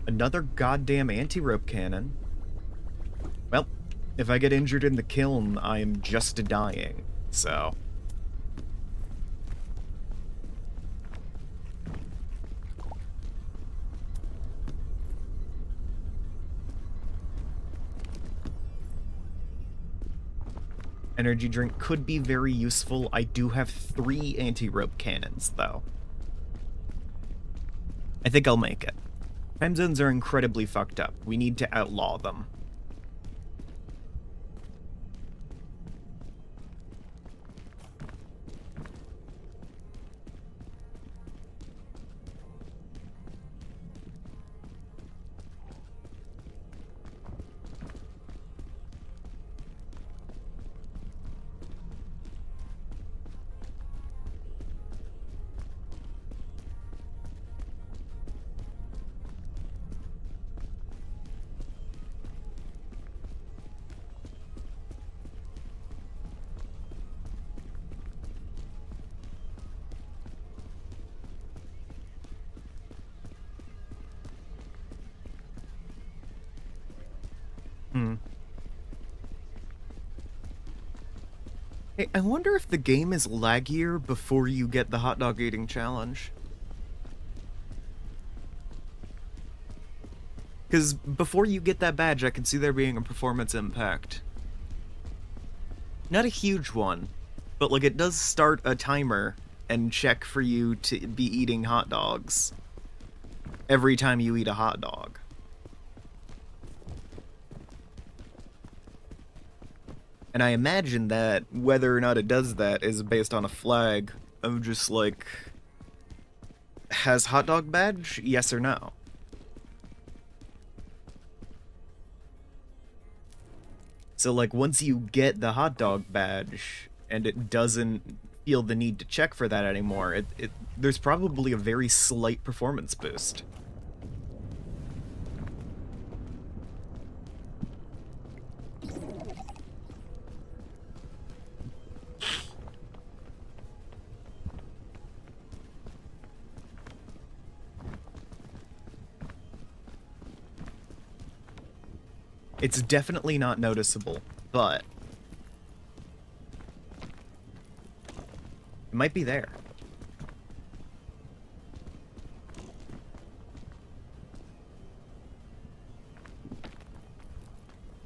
Another goddamn anti-rope cannon. Well, if I get injured in the kiln, I am just dying, so... Energy drink could be very useful. I do have 3 anti-rope cannons, though. I think I'll make it. Time zones are incredibly fucked up. We need to outlaw them. Hey, I wonder if the game is laggier before you get the hot dog eating challenge. Because before you get that badge, I can see there being a performance impact. Not a huge one, but like it does start a timer and check for you to be eating hot dogs every time you eat a hot dog. And I imagine that whether or not it does that is based on a flag of just like, has hot dog badge? Yes or no? So like once you get the hot dog badge and it doesn't feel the need to check for that anymore, there's probably a very slight performance boost. It's definitely not noticeable, but it might be there.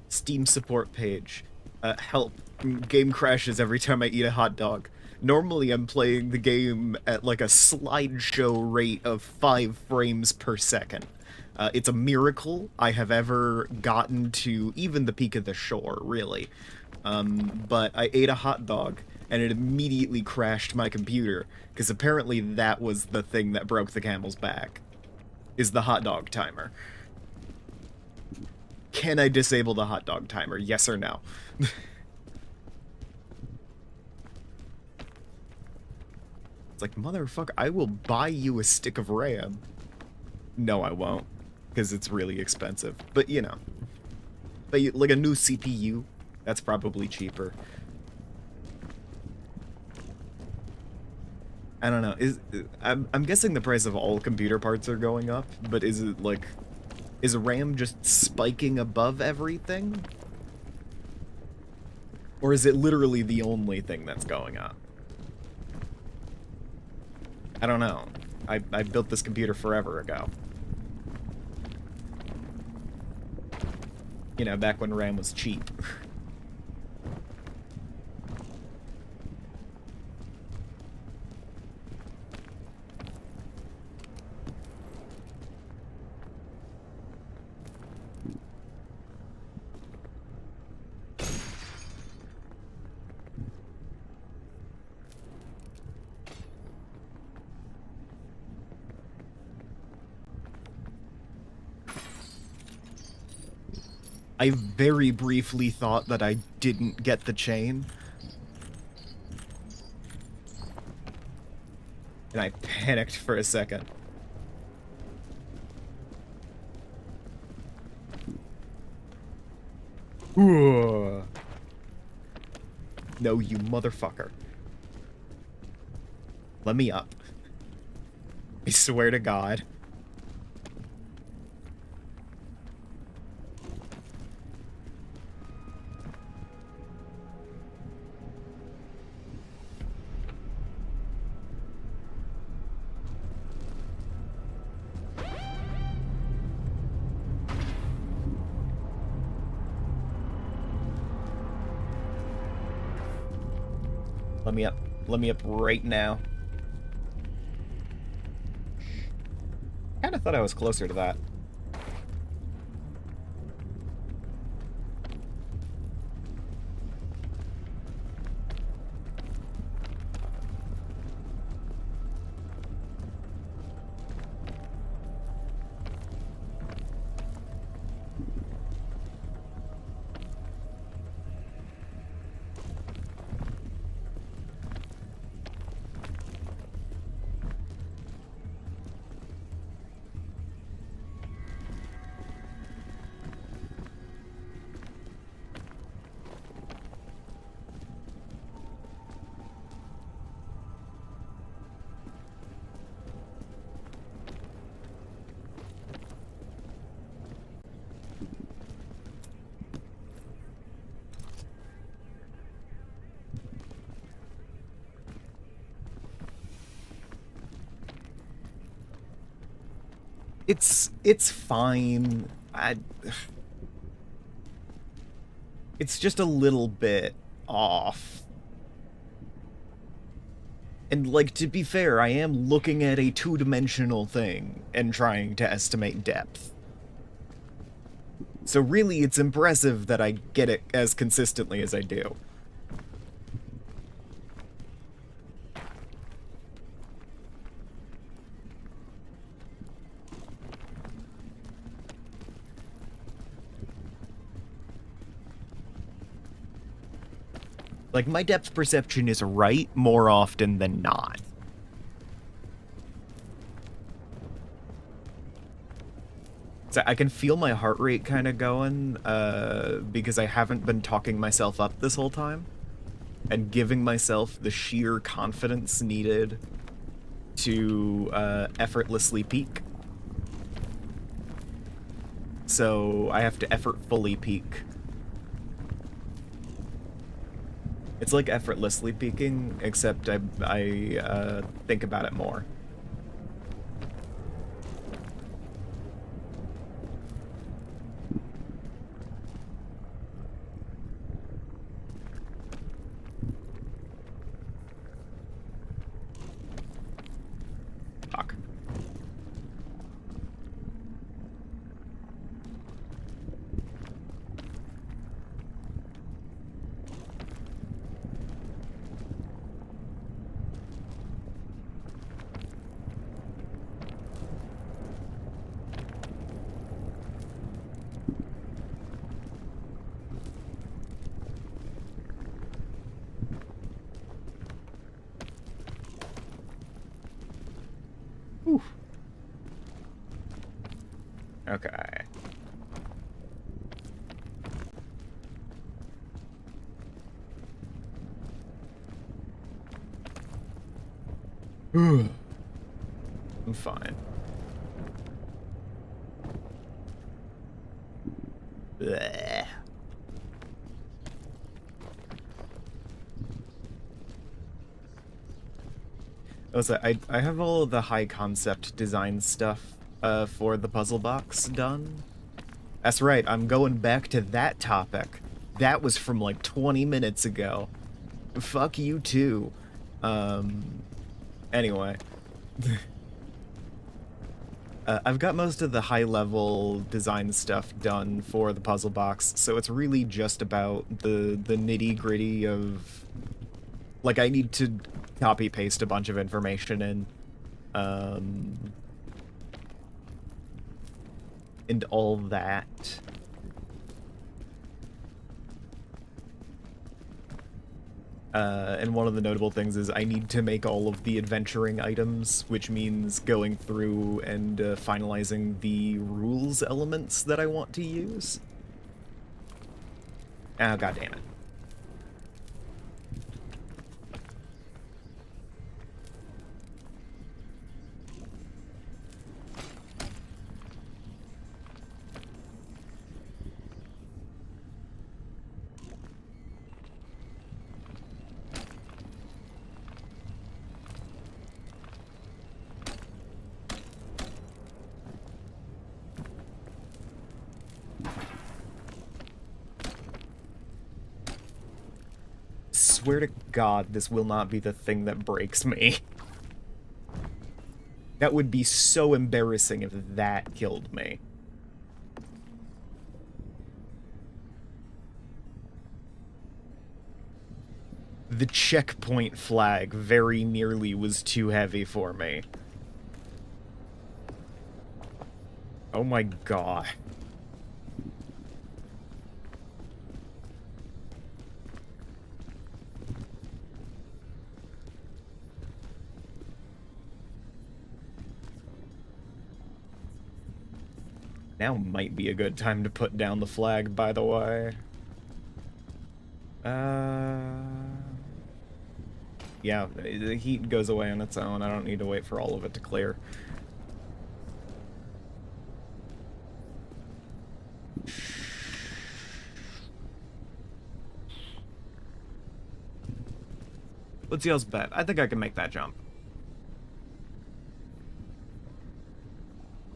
Steam support page. Help. Game crashes every time I eat a hot dog. Normally I'm playing the game at like a slideshow rate of 5 frames per second. It's a miracle I have ever gotten to even the peak of the shore, really. But I ate a hot dog, and it immediately crashed my computer, because apparently that was the thing that broke the camel's back, is the hot dog timer. Can I disable the hot dog timer? Yes or no? It's like, motherfucker, I will buy you a stick of RAM. No, I won't, because it's really expensive. But, you know. But, like, a new CPU, that's probably cheaper. I don't know. I'm guessing the price of all computer parts are going up, but is it, like... Is RAM just spiking above everything? Or is it literally the only thing that's going up? I don't know. I built this computer forever ago. You know, back when RAM was cheap. I very briefly thought that I didn't get the chain. And I panicked for a second. Ooh. No, you motherfucker. Let me up. I swear to God. Let me up. Let me up right now. Kinda thought I was closer to that. It's fine. It's just a little bit off. And, like, to be fair, I am looking at a two-dimensional thing and trying to estimate depth. So really, it's impressive that I get it as consistently as I do. Like, my depth perception is right more often than not. So I can feel my heart rate kind of going, because I haven't been talking myself up this whole time. And giving myself the sheer confidence needed to effortlessly peak. so I have to effortfully peek. It's like effortlessly peeking, except I think about it more. Fuck. Whew. Okay. I'm fine. Blech. I have all of the high concept design stuff for the puzzle box done. That's right, I'm going back to that topic. That was from like 20 minutes ago. Fuck you too. Anyway. I've got most of the high-level design stuff done for the puzzle box, so it's really just about the nitty-gritty of... Like, I need to copy-paste a bunch of information in. And all that. And one of the notable things is I need to make all of the adventuring items, which means going through and finalizing the rules elements that I want to use. Oh, god damn it. Swear to God, this will not be the thing that breaks me. That would be so embarrassing if that killed me. The checkpoint flag very nearly was too heavy for me. Oh my god. Now might be a good time to put down the flag, by the way. Yeah, the heat goes away on its own. I don't need to wait for all of it to clear. What's y'all's bet? I think I can make that jump.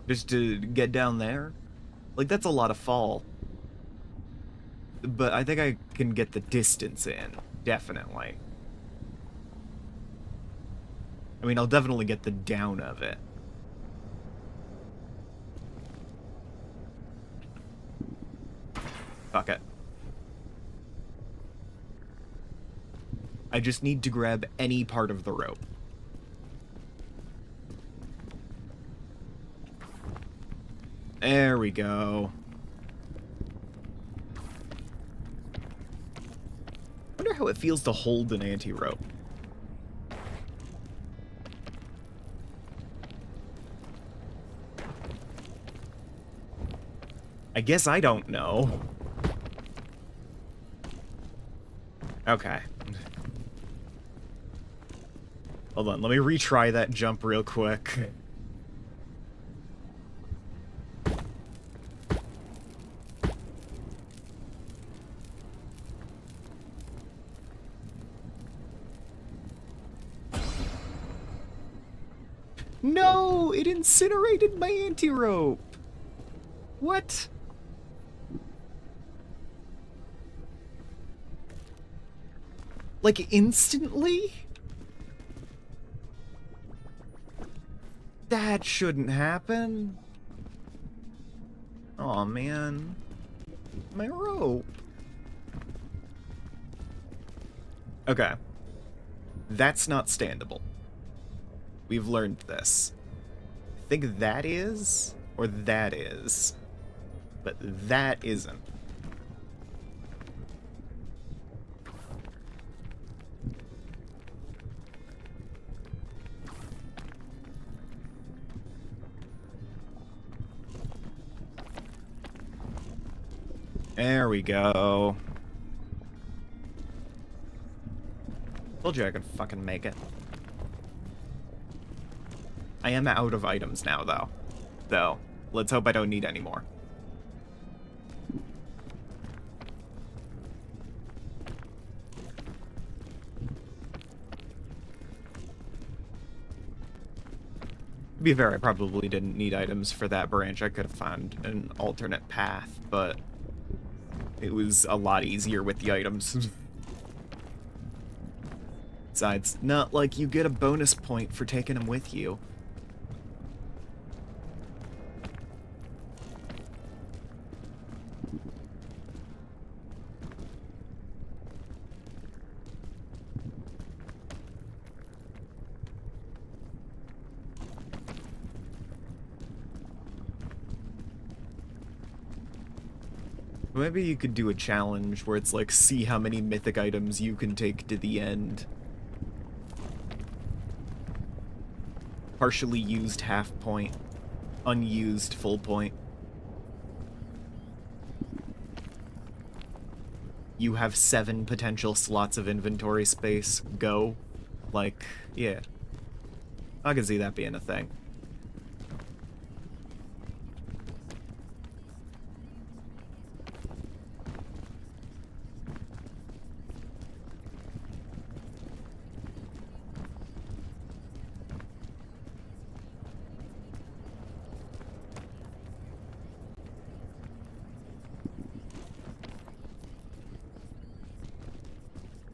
Just to get down there? Like, that's a lot of fall. But I think I can get the distance in. Definitely. I mean, I'll definitely get the down of it. Fuck it. I just need to grab any part of the rope. There we go. I wonder how it feels to hold an anti-rope. I guess I don't know. Okay. Hold on, let me retry that jump real quick. no! It incinerated my anti-rope! What? Like, instantly? That shouldn't happen. Aw, man. My rope. Okay. That's not standable. We've learned this. I think that is, or that is. But that isn't. There we go. Told you I could fucking make it. I am out of items now, though. Let's hope I don't need any more. To be fair, I probably didn't need items for that branch. I could have found an alternate path, but it was a lot easier with the items. Besides, not like you get a bonus point for taking them with you. Maybe you could do a challenge where it's like, see how many mythic items you can take to the end. Partially used half point, unused full point. You have 7 potential slots of inventory space. Go. Like, yeah. I can see that being a thing.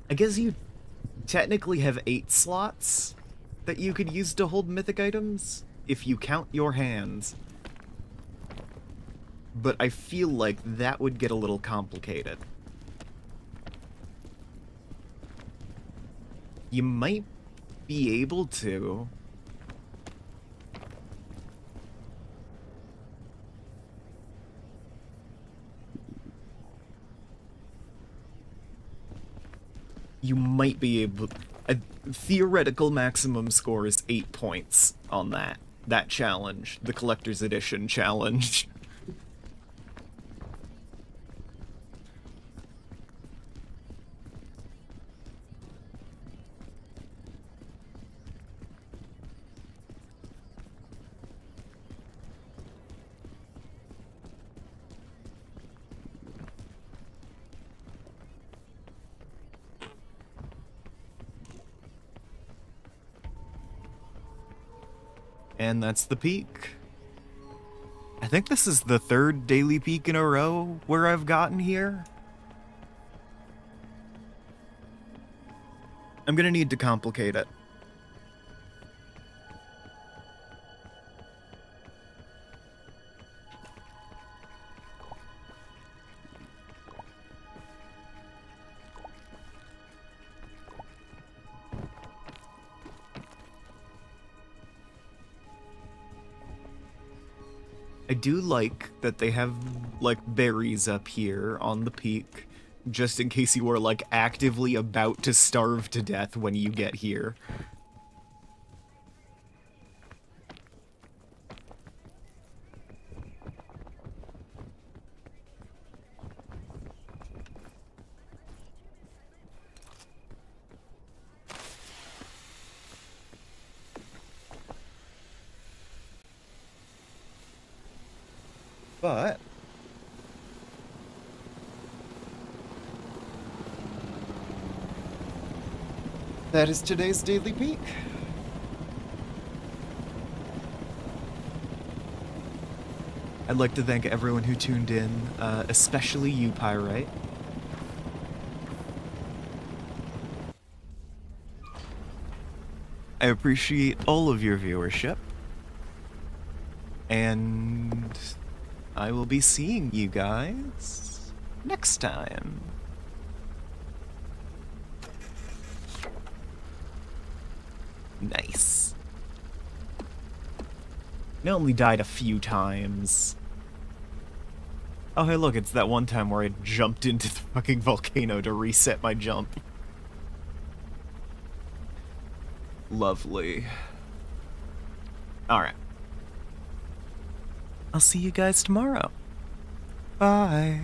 I guess you technically have 8 slots that you could use to hold mythic items, if you count your hands. But I feel like that would get a little complicated. You might be able to. You might be able... A theoretical maximum score is 8 points on that challenge. The Collector's Edition challenge. And that's the peak. I think this is the 3rd daily peak in a row where I've gotten here. I'm gonna need to complicate it. I do like that they have, like, berries up here on the peak, just in case you are, like, actively about to starve to death when you get here. But that is today's daily peak. I'd like to thank everyone who tuned in, especially you, Pyrite. I appreciate all of your viewership. And I will be seeing you guys next time. Nice. I only died a few times. Oh, hey, look, it's that one time where I jumped into the fucking volcano to reset my jump. Lovely. Alright. I'll see you guys tomorrow. Bye.